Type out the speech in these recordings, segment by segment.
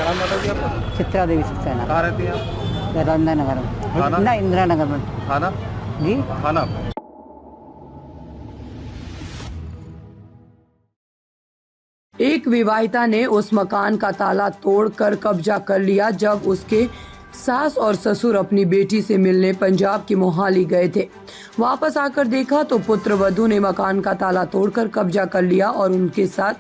क्या नाम बताइए आपका? चित्रा देवी सक्सेना। कहाँ रहती हैं आप? रंदा नगर थाना? में, ना इंदिरा नगर में थाना? जी। थाना? एक विवाहिता ने उस मकान का ताला तोड़कर कब्जा कर लिया जब उसके सास और ससुर अपनी बेटी से मिलने पंजाब की मोहाली गए थे। वापस आकर देखा तो पुत्र वधू ने मकान का ताला तोड़कर कब्जा कर लिया और उनके साथ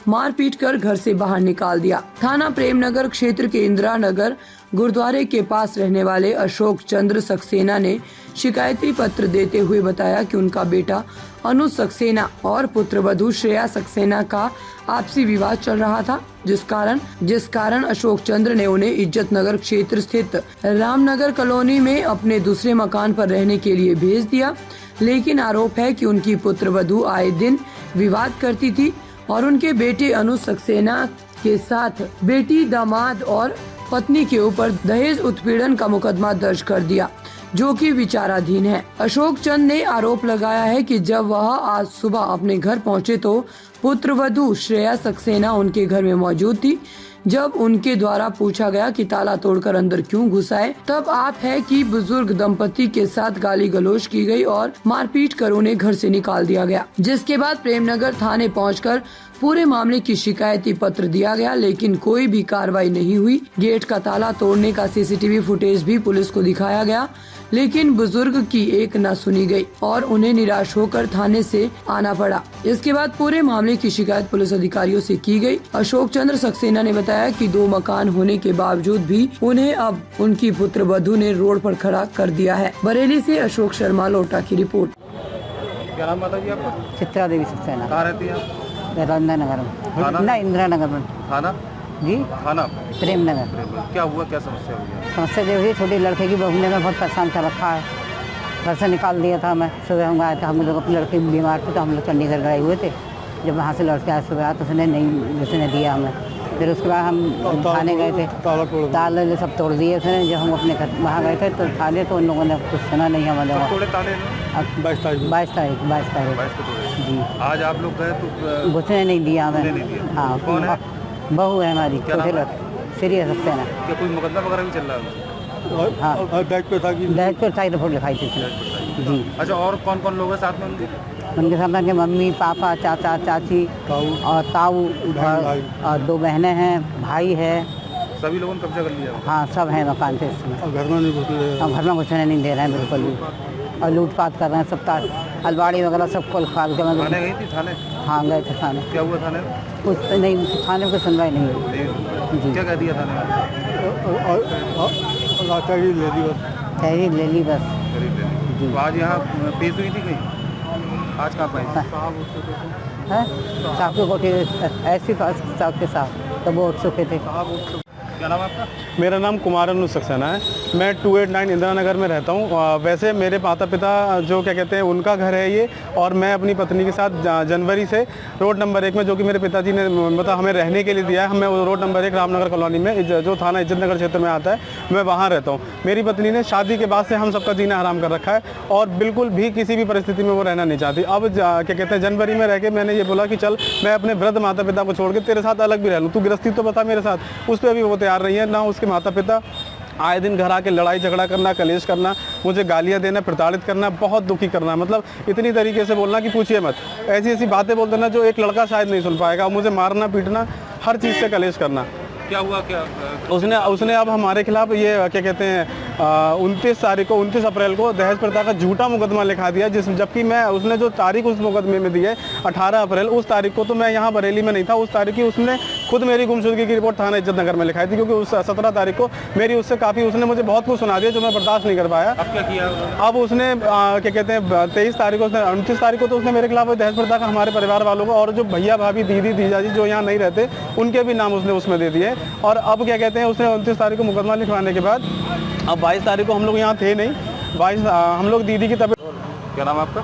मारपीट कर घर से बाहर निकाल दिया। थाना प्रेमनगर क्षेत्र के इंदिरा नगर गुरुद्वारे के पास रहने वाले अशोक चंद्र सक्सेना ने शिकायती पत्र देते हुए बताया कि उनका बेटा अनुज सक्सेना और पुत्र वधू श्रेया सक्सेना का आपसी विवाद चल रहा था, जिस कारण अशोक चंद्र ने उन्हें इज्जत नगर क्षेत्र स्थित रामनगर कॉलोनी में अपने दूसरे मकान पर रहने के लिए भेज दिया। लेकिन आरोप है कि उनकी पुत्र वधू आए दिन विवाद करती थी और उनके बेटे अनुज सक्सेना के साथ बेटी, दामाद और पत्नी के ऊपर दहेज उत्पीड़न का मुकदमा दर्ज कर दिया, जो कि विचाराधीन है। अशोक चंद ने आरोप लगाया है कि जब वह आज सुबह अपने घर पहुंचे तो पुत्र वधू श्रेया सक्सेना उनके घर में मौजूद थी। जब उनके द्वारा पूछा गया कि ताला तोड़कर अंदर क्यों घुस आए, तब आप है कि बुजुर्ग दंपति के साथ गाली गलौज की गई और मारपीट कर उन्हें घर से निकाल दिया गया। जिसके बाद प्रेमनगर थाने पहुंचकर पूरे मामले की शिकायती पत्र दिया गया, लेकिन कोई भी कार्रवाई नहीं हुई। गेट का ताला तोड़ने का सीसीटीवी फुटेज भी पुलिस को दिखाया गया, लेकिन बुजुर्ग की एक न सुनी गई और उन्हें निराश होकर थाने से आना पड़ा। इसके बाद पूरे मामले की शिकायत पुलिस अधिकारियों से की गई। अशोक चंद्र सक्सेना ने बताया कि 2 मकान होने के बावजूद भी उन्हें अब उनकी पुत्र वधू ने रोड पर खड़ा कर दिया है। बरेली से अशोक शर्मा लोटा की रिपोर्ट। क्या नाम बताइए आपका? चित्रा देवी सक्सेना। कहाँ रहती हैं आप? रंदा नगर थाना? में, ना इंदिरा नगर में थाना? जी। थाना? प्रेमनगर। क्या हुआ, क्या समस्या हुई है? समस्या जो हुई, छोटी लड़के की बहू ने मैं बहुत परेशान कर रखा है। घर से निकाल दिया था मैं। सुबह हम आए थे, हम लोग अपनी लड़की बीमार थे तो हम लोग चंडीगढ़ गए हुए थे। जब वहाँ से लड़के आए सुबह तो उसने नहीं उसने दिया हमें। फिर उसके बाद हम थाने गए थे, ताले सब तोड़ दिए उसने। जब हम अपने घर वहाँ गए थे तो थाने तो उन लोगों ने कुछ सुना नहीं हमारे। 22 तारीख जी। आज आप लोग गए तो घुसने नहीं दिया हमें। हाँ, कौन है? बहू है हमारी, छोटे नाम लड़के, सीरियस सक्सेना। क्या कोई मुकदमा वगैरह भी चल रहा है? हाँ, दहेज पर सारी रिपोर्ट लिखाई थी जी। अच्छा, और कौन कौन लोग हैं साथ में उनके? उनके साथ उनके मम्मी, पापा, चाचा, चाची और ताऊ और 2 बहनें हैं, भाई है। सभी लोगों ने कब्जा कर लिया? हाँ, सब है मकान पे इसमें। घर में नहीं घुसने? और घर में घुसने नहीं दे रहे हैं बिल्कुल भी, और लूटपाट कर रहे हैं। सब अलवाड़ी वगैरह सब खोल खाल के। थाने गई थी? थाने? हाँ, गए थे थाने। क्या हुआ थाने में? कुछ नहीं, थाने को सुनवाई नहीं हुई जी। क्या कह दिया थाने में? तहरीर ले ली बस जी। तो आज यहाँ पेश हुई थी कहीं? आज कहाँ पाई? है साहब के कोठी ऐसी साहब के साथ तो वो उत्सुक थे। क्या नाम है आपका? मेरा नाम कुमार अनुज सक्सेना है। मैं 289 इंदिरा नगर में रहता हूँ। वैसे मेरे माता पिता जो क्या कहते हैं उनका घर है ये, और मैं अपनी पत्नी के साथ जनवरी से रोड नंबर 1 में, जो कि मेरे पिताजी ने मतलब हमें रहने के लिए दिया है, हमें रोड नंबर 1 रामनगर कॉलोनी में, जो थाना इज्जत नगर क्षेत्र में आता है, मैं वहाँ रहता हूँ। मेरी पत्नी ने शादी के बाद से हम सबका जीना हराम कर रखा है और बिल्कुल भी किसी भी परिस्थिति में वो रहना नहीं चाहती। अब क्या कहते हैं जनवरी में रह के मैंने ये बोला कि चल मैं अपने वृद्ध माता पिता को छोड़ के तेरे साथ अलग भी रह लूँ, तू गृहस्थी तो बता मेरे साथ। उस पर अभी वो तैयार नहीं है। ना उसके माता पिता, आए दिन घर आके लड़ाई झगड़ा करना, कलेश करना, मुझे गालियां देना, प्रताड़ित करना, बहुत दुखी करना, मतलब इतनी तरीके से बोलना कि पूछिए मत। ऐसी ऐसी बातें बोल देना जो एक लड़का शायद नहीं सुन पाएगा। मुझे मारना पीटना, हर चीज़ से कलेश करना। क्या हुआ? क्या उसने अब हमारे खिलाफ ये क्या कहते हैं 29 अप्रैल को दहेज प्रथा का झूठा मुकदमा लिखा दिया, जबकि मैं उसने जो तारीख उस मुकदमे में दी है 18 अप्रैल, उस तारीख को तो मैं यहाँ बरेली में नहीं था। उस तारीख की उसने खुद मेरी गुमशुदगी की रिपोर्ट थाना इज्जत नगर में लिखाई थी, क्योंकि उस 17 तारीख को मेरी उससे काफ़ी उसने मुझे बहुत कुछ सुना दिया जो मैं बर्दाश्त नहीं कर पाया। अब क्या किया? अब उसने क्या कहते हैं 23 तारीख को, 29 तारीख को तो उसने मेरे खिलाफ दहेज प्रथा का हमारे परिवार वालों को और जो भैया भाभी दीदी जीजाजी जो यहाँ नहीं रहते उनके भी नाम उसने उसमें दे दिए। और अब क्या कहते हैं उसने 29 तारीख को मुकदमा लिखवाने के बाद अब 22 तारीख को हम लोग यहाँ थे नहीं। 22 हम लोग दीदी की तबीयत। क्या नाम है आपका?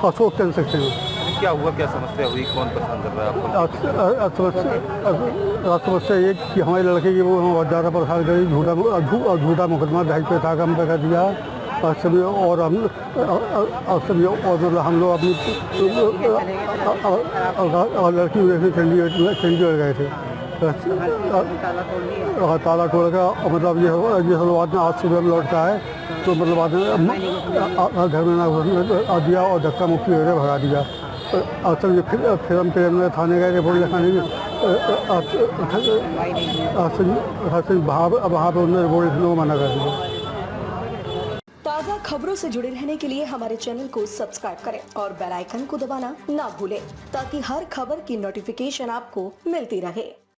अशोक चंद्र सक्सेना। क्या हुआ, क्या समस्या हुई, कौन पसंद कर रहा है आपको? समस्या ये कि हमारे लड़के की वो बहुत ज़्यादा परेशान करी, झूठा मुकदमा दहेज प्रथा का हम पे कर दिया। सभी और हम सभी और मतलब हम लोग अपनी लड़की को देखने चंडीगढ़ गए थे। ताला तोड़ का मतलब ये बाद में आज सुबह लौट का है, तो मतलब बाद में घर में ना दिया और धक्का मुक्की वगैरह भगा दिया। असल फिर हम प्रेम थाने गए रिपोर्ट लिखाने में, वहाँ पर उन्होंने रिपोर्ट लिखने को मना कर दिया। ताज़ा खबरों से जुड़े रहने के लिए हमारे चैनल को सब्सक्राइब करें और बेल आइकन को दबाना ना भूलें ताकि हर खबर की नोटिफिकेशन आपको मिलती रहे।